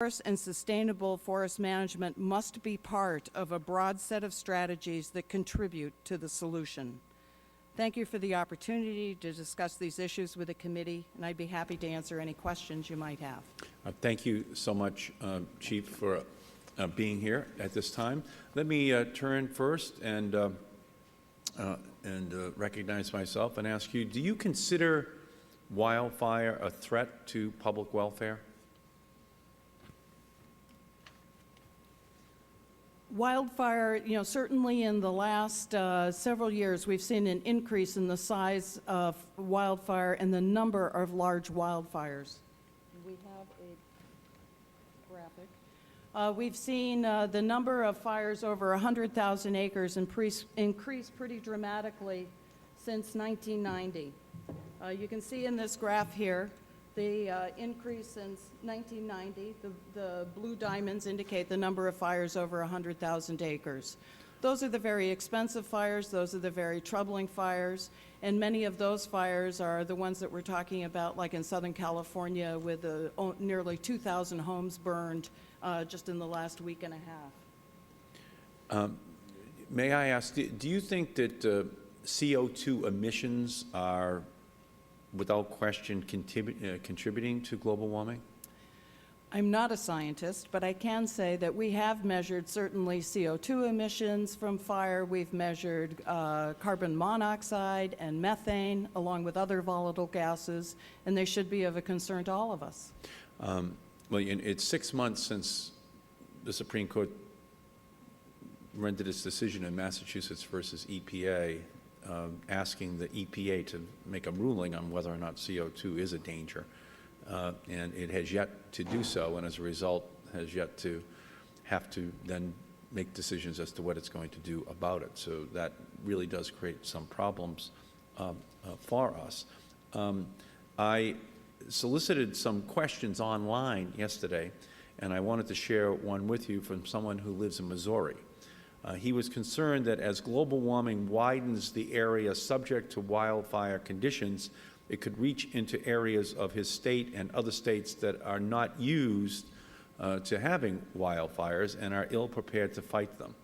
Forest and sustainable forest management must be part of a broad set of strategies that contribute to the solution. Thank you for the opportunity to discuss these issues with the committee, and I'd be happy to answer any questions you might have. Thank you so much, Chief, for being here at this time. Let me turn first and recognize myself and ask you, do you consider wildfire a threat to public welfare? Wildfire, certainly in the last several years, we've seen an increase in the size of wildfire and the number of large wildfires. We have a graphic. We've seen the number of fires over 100,000 acres increase pretty dramatically since 1990. You can see in this graph here the increase since 1990. The blue diamonds indicate the number of fires over 100,000 acres. Those are the very expensive fires. Those are the very troubling fires. And many of those fires are the ones that we're talking about, like in Southern California, with nearly 2,000 homes burned just in the last week and a half. May I ask, do you think that CO2 emissions are without question contributing to global warming? I'm not a scientist, but I can say that we have measured certainly CO2 emissions from fire. We've measured carbon monoxide and methane, along with other volatile gases, and they should be of a concern to all of us. Well, it's 6 months since the Supreme Court rendered its decision in Massachusetts versus EPA, asking the EPA to make a ruling on whether or not CO2 is a danger, and it has yet to do so, and as a result has yet to have to then make decisions as to what it's going to do about it. So that really does create some problems for us. I solicited some questions online yesterday, and I wanted to share one with you from someone who lives in Missouri. He was concerned that as global warming widens the area subject to wildfire conditions, it could reach into areas of his state and other states that are not used to having wildfires and are ill-prepared to fight them.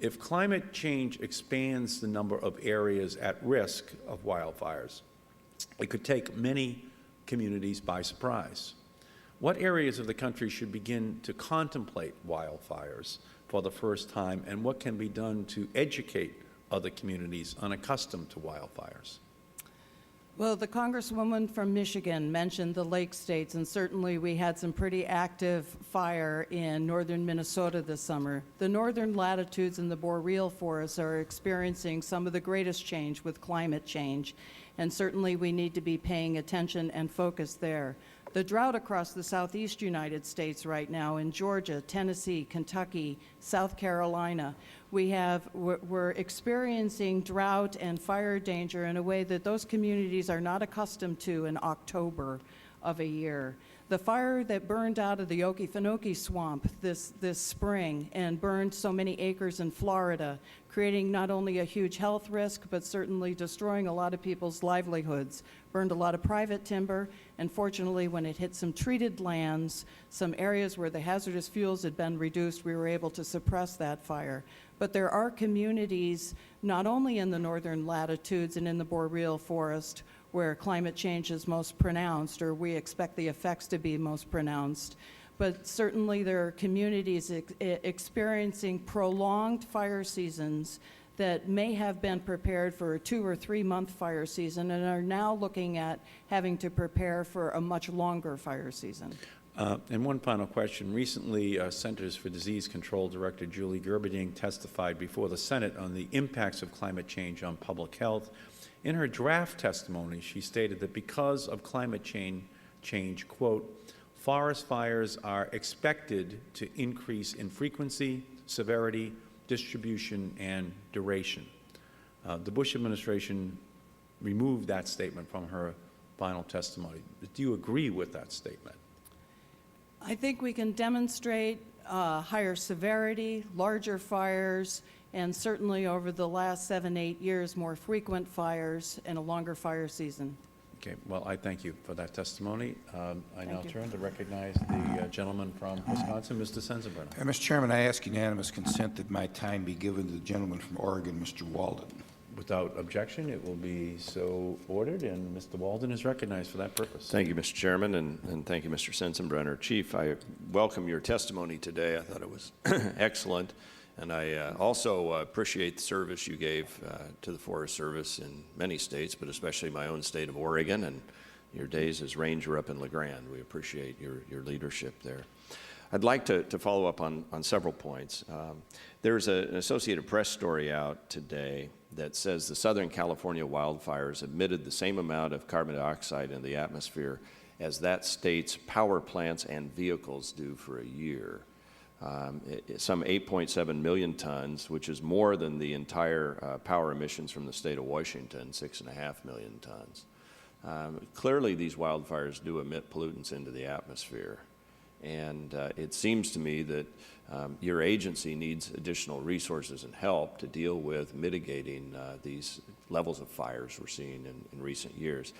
If climate change expands the number of areas at risk of wildfires, it could take many communities by surprise. What areas of the country should begin to contemplate wildfires for the first time, and what can be done to educate other communities unaccustomed to wildfires? Well, the Congresswoman from Michigan mentioned the lake states, and certainly we had some pretty active fire in northern Minnesota this summer. The northern latitudes in the boreal forests are experiencing some of the greatest change with climate change, and certainly we need to be paying attention and focus there. The drought across the southeast United States right now in Georgia, Tennessee, Kentucky, South Carolina, we're experiencing drought and fire danger in a way that those communities are not accustomed to in October of a year. The fire that burned out of the Okefenokee swamp this spring and burned so many acres in Florida, creating not only a huge health risk, but certainly destroying a lot of people's livelihoods, burned a lot of private timber, and fortunately when it hit some treated lands, some areas where the hazardous fuels had been reduced, we were able to suppress that fire. But there are communities, not only in the northern latitudes and in the boreal forest, where climate change is most pronounced, or we expect the effects to be most pronounced, but certainly there are communities experiencing prolonged fire seasons that may have been prepared for a 2 or 3 month fire season and are now looking at having to prepare for a much longer fire season. And one final question. Recently, Centers for Disease Control Director Julie Gerberding testified before the Senate on the impacts of climate change on public health. In her draft testimony, she stated that because of climate change, quote, forest fires are expected to increase in frequency, severity, distribution, and duration. The Bush administration removed that statement from her final testimony. Do you agree with that statement? I think we can demonstrate higher severity, larger fires, and certainly over the last 7, 8 years, more frequent fires and a longer fire season. Okay, well, I thank you for that testimony. I now you. turn to recognize the gentleman from Wisconsin, Mr. Sensenbrenner. Mr. Chairman, I ask unanimous consent that my time be given to the gentleman from Oregon, Mr. Walden. Without objection, it will be so ordered, and Mr. Walden is recognized for that purpose. Thank you, Mr. Chairman, and thank you, Mr. Sensenbrenner. Chief, I welcome your testimony today. I thought it was excellent, and I also appreciate the service you gave to the Forest Service in many states, but especially my own state of Oregon, and your days as ranger up in La Grande. We appreciate your leadership there. I'd like to follow up on several points. There's an Associated Press story out today that says the Southern California wildfires emitted the same amount of carbon dioxide in the atmosphere as that state's power plants and vehicles do for a year. Some 8.7 million tons, which is more than the entire power emissions from the state of Washington, 6.5 million tons. Clearly, these wildfires do emit pollutants into the atmosphere. And it seems to me that your agency needs additional resources and help to deal with mitigating these levels of fires we're seeing in recent years.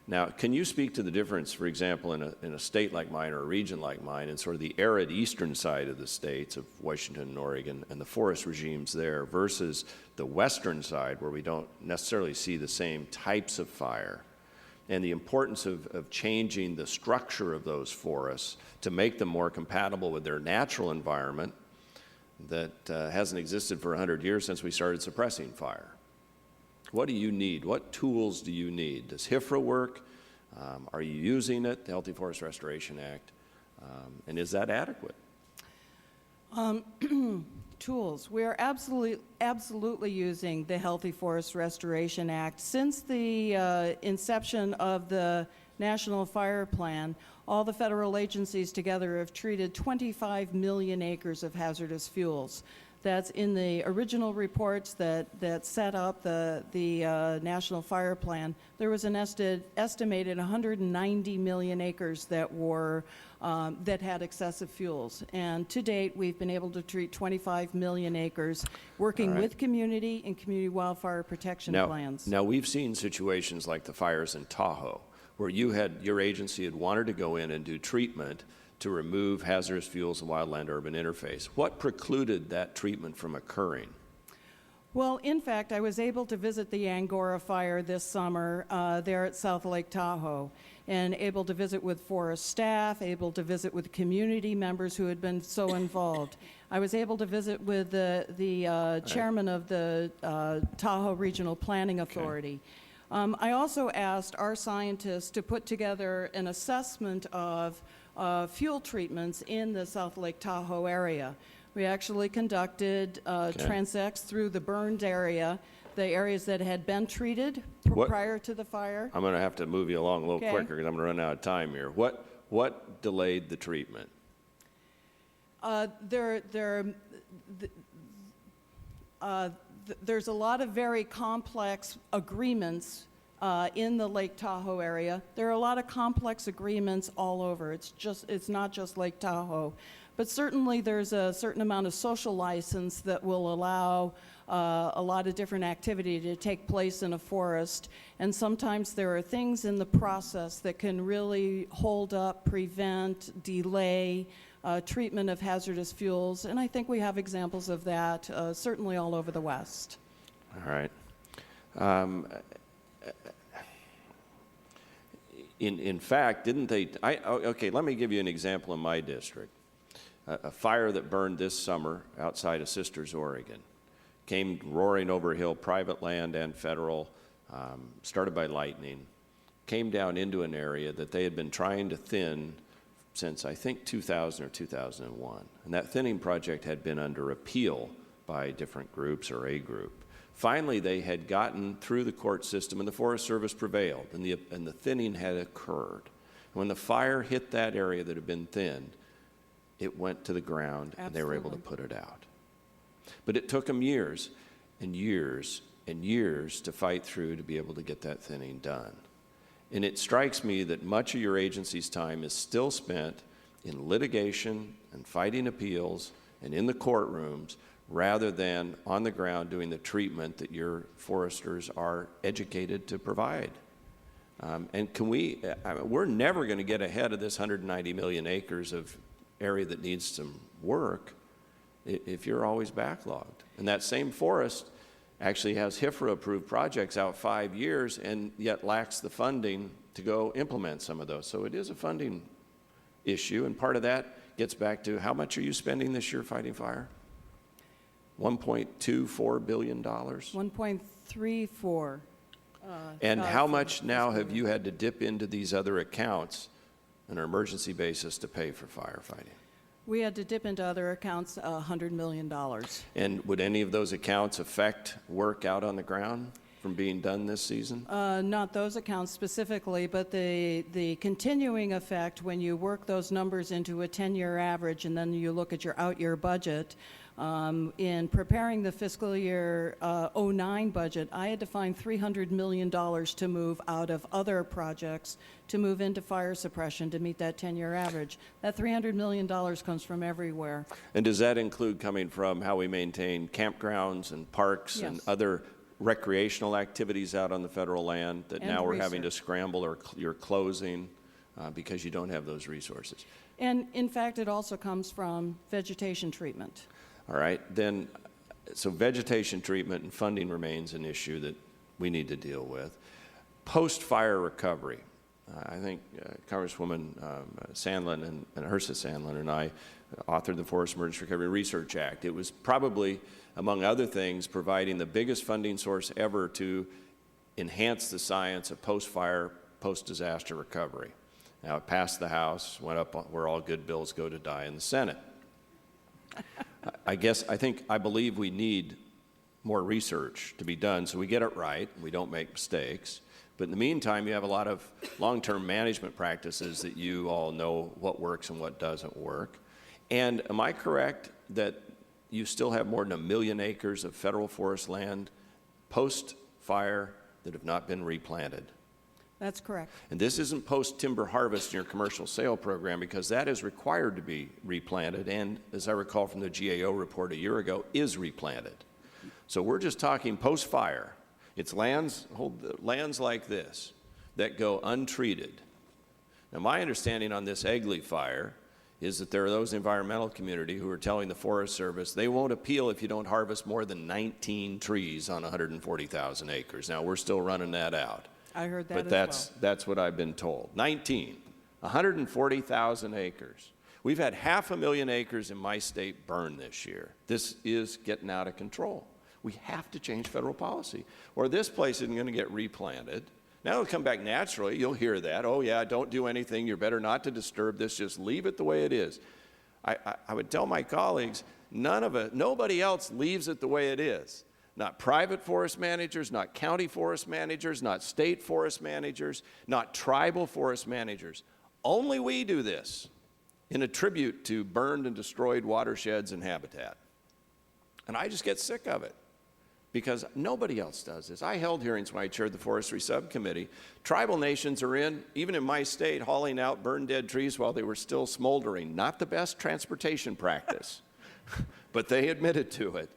Now, can you speak to the difference, for example, in a state like mine or a region like mine, in sort of the arid eastern side of the states of Washington and Oregon and the forest regimes there versus the western side where we don't necessarily see the same types of fire, and the importance of changing the structure of those forests to make them more compatible with their natural environment that hasn't existed for 100 years since we started suppressing fire? What do you need? What tools do you need? Does HIFRA work? Are you using it, the Healthy Forest Restoration Act? And is that adequate? Tools. We are absolutely using the Healthy Forest Restoration Act. Since the inception of the National Fire Plan, all the federal agencies together have treated 25 million acres of hazardous fuels. That's in the original reports that set up the National Fire Plan. There was an estimated 190 million acres that were that had excessive fuels. And to date, we've been able to treat 25 million acres, working with community and community wildfire protection plans. Now, we've seen situations like the fires in Tahoe, where your agency had wanted to go in and do treatment to remove hazardous fuels and wildland-urban interface. What precluded that treatment from occurring? Well, in fact, I was able to visit the Angora fire this summer there at South Lake Tahoe, and able to visit with forest staff, able to visit with community members who had been so involved. I was able to visit with the chairman of the Tahoe Regional Planning Authority. I also asked our scientists to put together an assessment of fuel treatments in the South Lake Tahoe area. We actually conducted transects through the burned area, the areas that had been treated prior to the fire. I'm going to have to move you along a little quicker because I'm going to run out of time here. What delayed the treatment? There's a lot of very complex agreements in the Lake Tahoe area. There are a lot of complex agreements all over. It's not just Lake Tahoe. But certainly there's a certain amount of social license that will allow a lot of different activity to take place in a forest. And sometimes there are things in the process that can really hold up, prevent, delay treatment of hazardous fuels. And I think we have examples of that certainly all over the West. All right. In fact, didn't they, okay, let me give you an example in my district. A fire that burned this summer outside of Sisters, Oregon, came roaring over a hill, private land and federal, started by lightning, came down into an area that they had been trying to thin since, I think, 2000 or 2001. And that thinning project had been under appeal by different groups or a group. Finally, they had gotten through the court system, and the Forest Service prevailed, and the thinning had occurred. When the fire hit that area that had been thinned, it went to the ground, and they were able to put it out. But it took them years and years and years to fight through to be able to get that thinning done. And it strikes me that much of your agency's time is still spent in litigation and fighting appeals and in the courtrooms rather than on the ground doing the treatment that your foresters are educated to provide. And can we, we're never going to get ahead of this 190 million acres of area that needs some work if you're always backlogged. And that same forest actually has HIFRA-approved projects out 5 years and yet lacks the funding to go implement some of those. So it is a funding issue, and part of that gets back to how much are you spending this year fighting fire? $1.24 billion? 1.34. And how much now have you had to dip into these other accounts on an emergency basis to pay for firefighting? We had to dip into other accounts $100 million. And would any of those accounts affect work out on the ground from being done this season? Not those accounts specifically, but the continuing effect when you work those numbers into a 10-year average and then you look at your out-year budget. In preparing the fiscal year '09 budget, I had to find $300 million to move out of other projects to move into fire suppression to meet that 10-year average. That $300 million comes from everywhere. And does that include coming from how we maintain campgrounds and parks and Yes. other recreational activities out on the federal land that And now we're having to research. scramble or you're closing because you don't have those resources? And in fact, it also comes from vegetation treatment. All right, then, so vegetation treatment and funding remains an issue that we need to deal with. Post-fire recovery. I think Congresswoman Sandlin and Herseth Sandlin and I authored the Forest Emergency Recovery Research Act. It was probably, among other things, providing the biggest funding source ever to enhance the science of post-fire, post-disaster recovery. Now, it passed the House, went up where all good bills go to die in the Senate. I believe we need more research to be done so we get it right, we don't make mistakes. But in the meantime, you have a lot of long-term management practices that you all know what works and what doesn't work. And am I correct that you still have more than 1 million acres of federal forest land post-fire that have not been replanted? That's correct. And this isn't post-timber harvest in your commercial sale program, because that is required to be replanted and, as I recall from the GAO report a year ago, is replanted. So we're just talking post-fire. It's lands like this that go untreated. Now, my understanding on this Egley fire is that there are those environmental community who are telling the Forest Service they won't appeal if you don't harvest more than 19 trees on 140,000 acres. Now, we're still running that out. I heard that But as well. that's what I've been told. 140,000 acres. We've had 500,000 acres in my state burned this year. This is getting out of control. We have to change federal policy, or this place isn't going to get replanted. Now it'll come back naturally. You'll hear that. Oh yeah, don't do anything. You're better not to disturb this. Just leave it the way it is. I would tell my colleagues, nobody else leaves it the way it is. Not private forest managers, not county forest managers, not state forest managers, not tribal forest managers. Only we do this in a tribute to burned and destroyed watersheds and habitat. And I just get sick of it because nobody else does this. I held hearings when I chaired the forestry subcommittee. Tribal nations are even in my state, hauling out burned dead trees while they were still smoldering. Not the best transportation practice, but they admitted to it.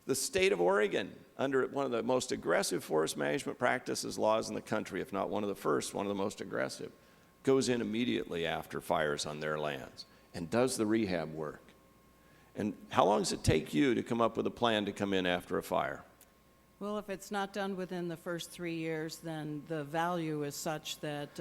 The state of Oregon, under one of the most aggressive forest management practices laws in the country, if not one of the first, one of the most aggressive, goes in immediately after fires on their lands and does the rehab work. And how long does it take you to come up with a plan to come in after a fire? Well, if it's not done within the first 3 years, then the value is such that